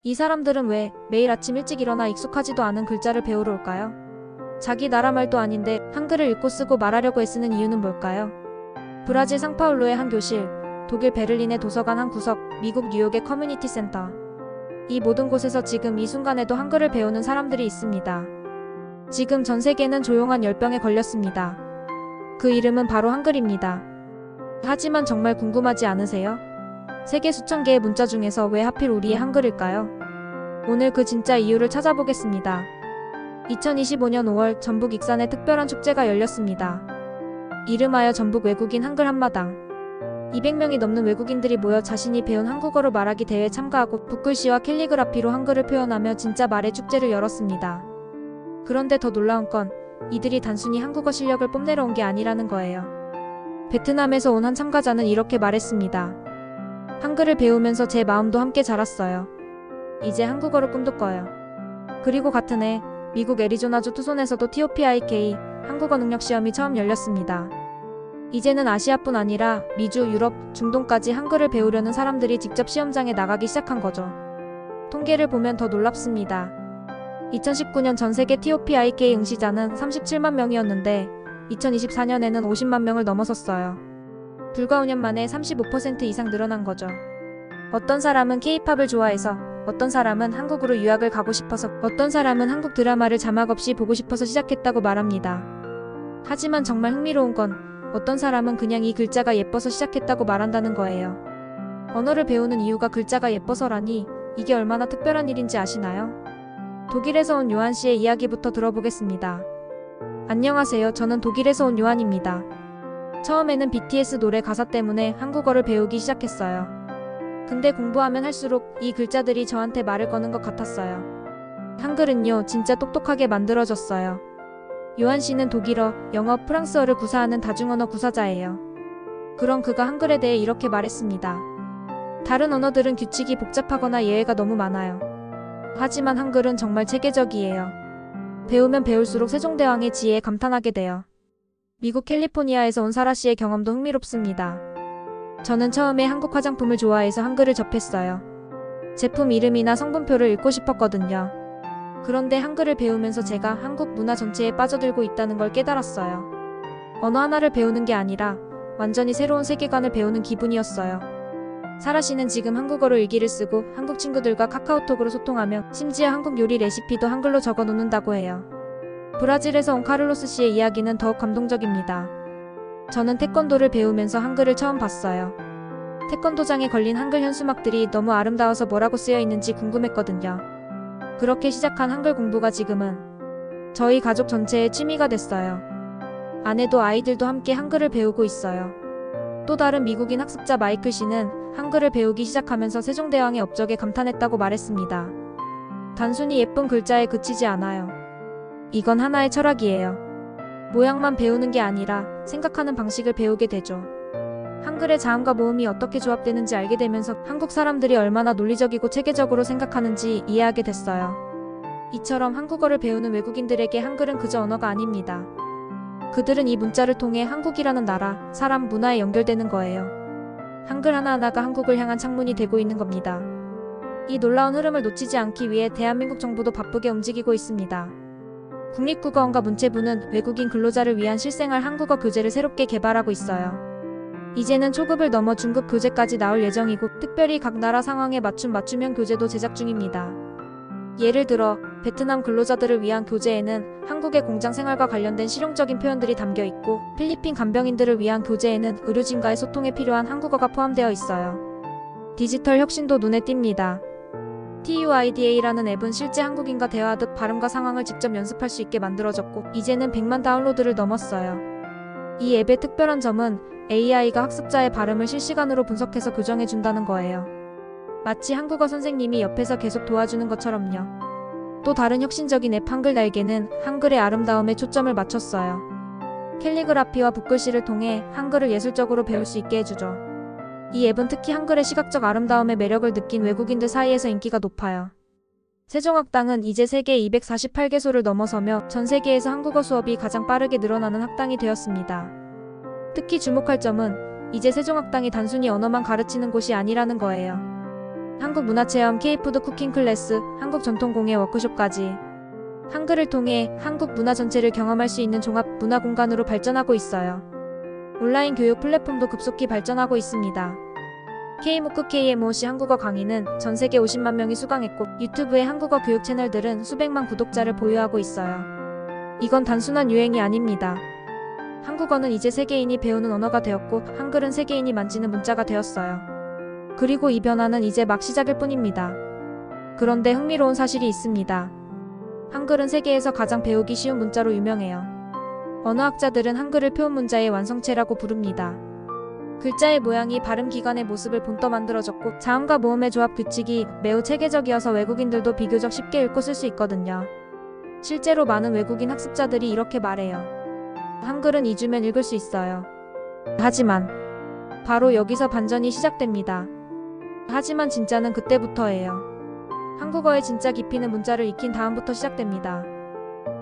이 사람들은 왜 매일 아침 일찍 일어나 익숙하지도 않은 글자를 배우러 올까요? 자기 나라 말도 아닌데 한글을 읽고 쓰고 말하려고 애쓰는 이유는 뭘까요? 브라질 상파울루의 한 교실, 독일 베를린의 도서관 한 구석, 미국 뉴욕의 커뮤니티 센터. 이 모든 곳에서 지금 이 순간에도 한글을 배우는 사람들이 있습니다. 지금 전 세계는 조용한 열병에 걸렸습니다. 그 이름은 바로 한글입니다. 하지만 정말 궁금하지 않으세요? 세계 수천 개의 문자 중에서 왜 하필 우리의 한글일까요? 오늘 그 진짜 이유를 찾아보겠습니다. 2025년 5월 전북 익산에 특별한 축제가 열렸습니다. 이름하여 전북 외국인 한글 한마당. 200명이 넘는 외국인들이 모여 자신이 배운 한국어로 말하기 대회에 참가하고 붓글씨와 캘리그라피로 한글을 표현하며 진짜 말의 축제를 열었습니다. 그런데 더 놀라운 건 이들이 단순히 한국어 실력을 뽐내러 온 게 아니라는 거예요. 베트남에서 온 한 참가자는 이렇게 말했습니다. 한글을 배우면서 제 마음도 함께 자랐어요. 이제 한국어로 꿈도 꿔요. 그리고 같은 해 미국 애리조나주 투손에서도 TOPIK 한국어 능력 시험이 처음 열렸습니다. 이제는 아시아뿐 아니라 미주, 유럽, 중동까지 한글을 배우려는 사람들이 직접 시험장에 나가기 시작한 거죠. 통계를 보면 더 놀랍습니다. 2019년 전 세계 TOPIK 응시자는 37만 명이었는데 2024년에는 50만 명을 넘어섰어요. 불과 5년 만에 35% 이상 늘어난 거죠. 어떤 사람은 K-팝을 좋아해서, 어떤 사람은 한국으로 유학을 가고 싶어서, 어떤 사람은 한국 드라마를 자막 없이 보고 싶어서 시작했다고 말합니다. 하지만 정말 흥미로운 건 어떤 사람은 그냥 이 글자가 예뻐서 시작했다고 말한다는 거예요. 언어를 배우는 이유가 글자가 예뻐서라니 이게 얼마나 특별한 일인지 아시나요? 독일에서 온 요한 씨의 이야기부터 들어보겠습니다. 안녕하세요. 저는 독일에서 온 요한입니다. 처음에는 BTS 노래 가사 때문에 한국어를 배우기 시작했어요. 근데 공부하면 할수록 이 글자들이 저한테 말을 거는 것 같았어요. 한글은요, 진짜 똑똑하게 만들어졌어요. 요한 씨는 독일어, 영어, 프랑스어를 구사하는 다중언어 구사자예요. 그럼 그가 한글에 대해 이렇게 말했습니다. 다른 언어들은 규칙이 복잡하거나 예외가 너무 많아요. 하지만 한글은 정말 체계적이에요. 배우면 배울수록 세종대왕의 지혜에 감탄하게 돼요. 미국 캘리포니아에서 온 사라 씨의 경험도 흥미롭습니다. 저는 처음에 한국 화장품을 좋아해서 한글을 접했어요. 제품 이름이나 성분표를 읽고 싶었거든요. 그런데 한글을 배우면서 제가 한국 문화 전체에 빠져들고 있다는 걸 깨달았어요. 언어 하나를 배우는 게 아니라 완전히 새로운 세계관을 배우는 기분이었어요. 사라 씨는 지금 한국어로 일기를 쓰고 한국 친구들과 카카오톡으로 소통하며 심지어 한국 요리 레시피도 한글로 적어 놓는다고 해요. 브라질에서 온 카를로스 씨의 이야기는 더욱 감동적입니다. 저는 태권도를 배우면서 한글을 처음 봤어요. 태권도장에 걸린 한글 현수막들이 너무 아름다워서 뭐라고 쓰여 있는지 궁금했거든요. 그렇게 시작한 한글 공부가 지금은 저희 가족 전체의 취미가 됐어요. 아내도 아이들도 함께 한글을 배우고 있어요. 또 다른 미국인 학습자 마이클 씨는 한글을 배우기 시작하면서 세종대왕의 업적에 감탄했다고 말했습니다. 단순히 예쁜 글자에 그치지 않아요. 이건 하나의 철학이에요. 모양만 배우는 게 아니라 생각하는 방식을 배우게 되죠. 한글의 자음과 모음이 어떻게 조합되는지 알게 되면서 한국 사람들이 얼마나 논리적이고 체계적으로 생각하는지 이해하게 됐어요. 이처럼 한국어를 배우는 외국인들에게 한글은 그저 언어가 아닙니다. 그들은 이 문자를 통해 한국이라는 나라, 사람, 문화에 연결되는 거예요. 한글 하나하나가 한국을 향한 창문이 되고 있는 겁니다. 이 놀라운 흐름을 놓치지 않기 위해 대한민국 정부도 바쁘게 움직이고 있습니다. 국립국어원과 문체부는 외국인 근로자를 위한 실생활 한국어 교재를 새롭게 개발하고 있어요. 이제는 초급을 넘어 중급 교재까지 나올 예정이고 특별히 각 나라 상황에 맞춘 맞춤형 교재도 제작 중입니다. 예를 들어 베트남 근로자들을 위한 교재에는 한국의 공장 생활과 관련된 실용적인 표현들이 담겨 있고 필리핀 간병인들을 위한 교재에는 의료진과의 소통에 필요한 한국어가 포함되어 있어요. 디지털 혁신도 눈에 띕니다. TUIDA라는 앱은 실제 한국인과 대화하듯 발음과 상황을 직접 연습할 수 있게 만들어졌고 이제는 100만 다운로드를 넘었어요. 이 앱의 특별한 점은 AI가 학습자의 발음을 실시간으로 분석해서 교정해준다는 거예요. 마치 한국어 선생님이 옆에서 계속 도와주는 것처럼요. 또 다른 혁신적인 앱 한글 날개는 한글의 아름다움에 초점을 맞췄어요. 캘리그라피와 붓글씨를 통해 한글을 예술적으로 배울 수 있게 해주죠. 이 앱은 특히 한글의 시각적 아름다움의 매력을 느낀 외국인들 사이에서 인기가 높아요. 세종학당은 이제 세계 248개소를 넘어서며 전 세계에서 한국어 수업이 가장 빠르게 늘어나는 학당이 되었습니다. 특히 주목할 점은 이제 세종학당이 단순히 언어만 가르치는 곳이 아니라는 거예요. 한국 문화체험, K푸드 쿠킹 클래스, 한국 전통공예 워크숍까지 한글을 통해 한국 문화 전체를 경험할 수 있는 종합 문화 공간으로 발전하고 있어요. 온라인 교육 플랫폼도 급속히 발전하고 있습니다. K무크 KMOC 한국어 강의는 전 세계 50만 명이 수강했고 유튜브의 한국어 교육 채널들은 수백만 구독자를 보유하고 있어요. 이건 단순한 유행이 아닙니다. 한국어는 이제 세계인이 배우는 언어가 되었고 한글은 세계인이 만지는 문자가 되었어요. 그리고 이 변화는 이제 막 시작일 뿐입니다. 그런데 흥미로운 사실이 있습니다. 한글은 세계에서 가장 배우기 쉬운 문자로 유명해요. 언어학자들은 한글을 표현 문자의 완성체라고 부릅니다. 글자의 모양이 발음 기관의 모습을 본떠 만들어졌고 자음과 모음의 조합 규칙이 매우 체계적이어서 외국인들도 비교적 쉽게 읽고 쓸 수 있거든요. 실제로 많은 외국인 학습자들이 이렇게 말해요. 한글은 잊으면 읽을 수 있어요. 하지만 바로 여기서 반전이 시작됩니다. 하지만 진짜는 그때부터예요. 한국어의 진짜 깊이는 문자를 익힌 다음부터 시작됩니다.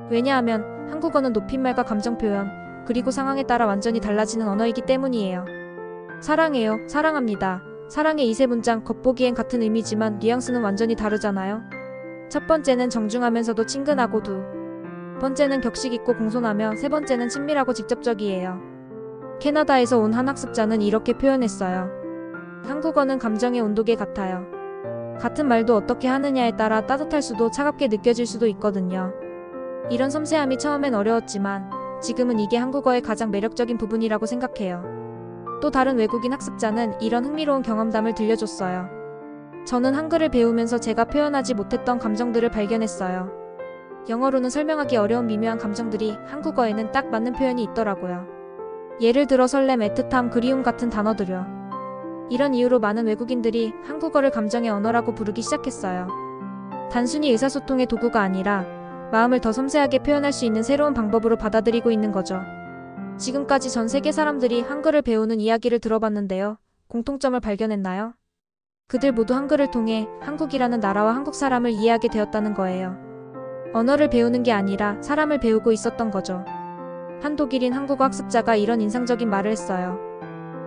왜냐하면 한국어는 높임말과 감정 표현, 그리고 상황에 따라 완전히 달라지는 언어이기 때문이에요. 사랑해요, 사랑합니다. 사랑의 이 세 문장 겉보기엔 같은 의미지만 뉘앙스는 완전히 다르잖아요. 첫 번째는 정중하면서도 친근하고 두 번째는 격식 있고 공손하며 세 번째는 친밀하고 직접적이에요. 캐나다에서 온 한 학습자는 이렇게 표현했어요. 한국어는 감정의 온도계 같아요. 같은 말도 어떻게 하느냐에 따라 따뜻할 수도 차갑게 느껴질 수도 있거든요. 이런 섬세함이 처음엔 어려웠지만 지금은 이게 한국어의 가장 매력적인 부분이라고 생각해요. 또 다른 외국인 학습자는 이런 흥미로운 경험담을 들려줬어요. 저는 한글을 배우면서 제가 표현하지 못했던 감정들을 발견했어요. 영어로는 설명하기 어려운 미묘한 감정들이 한국어에는 딱 맞는 표현이 있더라고요. 예를 들어 설렘, 애틋함, 그리움 같은 단어들요. 이런 이유로 많은 외국인들이 한국어를 감정의 언어라고 부르기 시작했어요. 단순히 의사소통의 도구가 아니라 마음을 더 섬세하게 표현할 수 있는 새로운 방법으로 받아들이고 있는 거죠. 지금까지 전 세계 사람들이 한글을 배우는 이야기를 들어봤는데요. 공통점을 발견했나요? 그들 모두 한글을 통해 한국이라는 나라와 한국 사람을 이해하게 되었다는 거예요. 언어를 배우는 게 아니라 사람을 배우고 있었던 거죠. 한 독일인 한국어 학습자가 이런 인상적인 말을 했어요.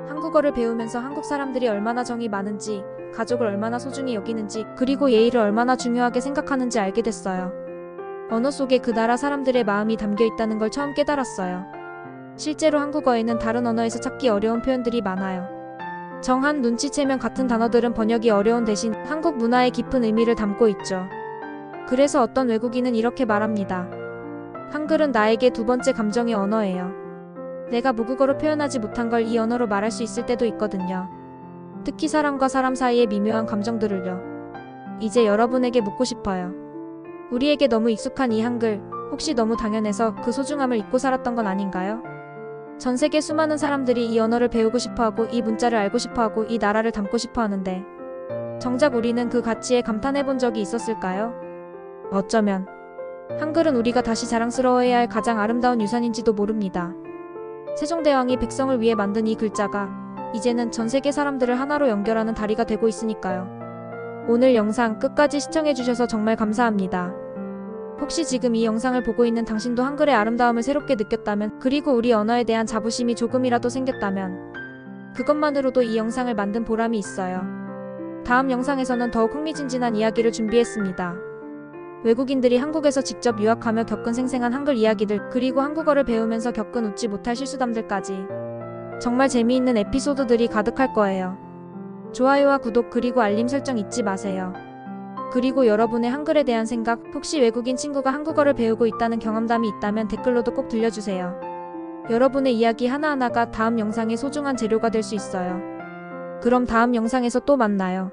한국어를 배우면서 한국 사람들이 얼마나 정이 많은지, 가족을 얼마나 소중히 여기는지, 그리고 예의를 얼마나 중요하게 생각하는지 알게 됐어요. 언어 속에 그 나라 사람들의 마음이 담겨 있다는 걸 처음 깨달았어요. 실제로 한국어에는 다른 언어에서 찾기 어려운 표현들이 많아요. 정한, 눈치채면 같은 단어들은 번역이 어려운 대신 한국 문화의 깊은 의미를 담고 있죠. 그래서 어떤 외국인은 이렇게 말합니다. 한글은 나에게 두 번째 감정의 언어예요. 내가 모국어로 표현하지 못한 걸 이 언어로 말할 수 있을 때도 있거든요. 특히 사람과 사람 사이의 미묘한 감정들을요. 이제 여러분에게 묻고 싶어요. 우리에게 너무 익숙한 이 한글, 혹시 너무 당연해서 그 소중함을 잊고 살았던 건 아닌가요? 전 세계 수많은 사람들이 이 언어를 배우고 싶어하고 이 문자를 알고 싶어하고 이 나라를 담고 싶어하는데 정작 우리는 그 가치에 감탄해본 적이 있었을까요? 어쩌면 한글은 우리가 다시 자랑스러워해야 할 가장 아름다운 유산인지도 모릅니다. 세종대왕이 백성을 위해 만든 이 글자가 이제는 전 세계 사람들을 하나로 연결하는 다리가 되고 있으니까요. 오늘 영상 끝까지 시청해주셔서 정말 감사합니다. 혹시 지금 이 영상을 보고 있는 당신도 한글의 아름다움을 새롭게 느꼈다면, 그리고 우리 언어에 대한 자부심이 조금이라도 생겼다면 그것만으로도 이 영상을 만든 보람이 있어요. 다음 영상에서는 더욱 흥미진진한 이야기를 준비했습니다. 외국인들이 한국에서 직접 유학하며 겪은 생생한 한글 이야기들, 그리고 한국어를 배우면서 겪은 웃지 못할 실수담들까지 정말 재미있는 에피소드들이 가득할 거예요. 좋아요와 구독 그리고 알림 설정 잊지 마세요. 그리고 여러분의 한글에 대한 생각, 혹시 외국인 친구가 한국어를 배우고 있다는 경험담이 있다면 댓글로도 꼭 들려주세요. 여러분의 이야기 하나하나가 다음 영상의 소중한 재료가 될 수 있어요. 그럼 다음 영상에서 또 만나요.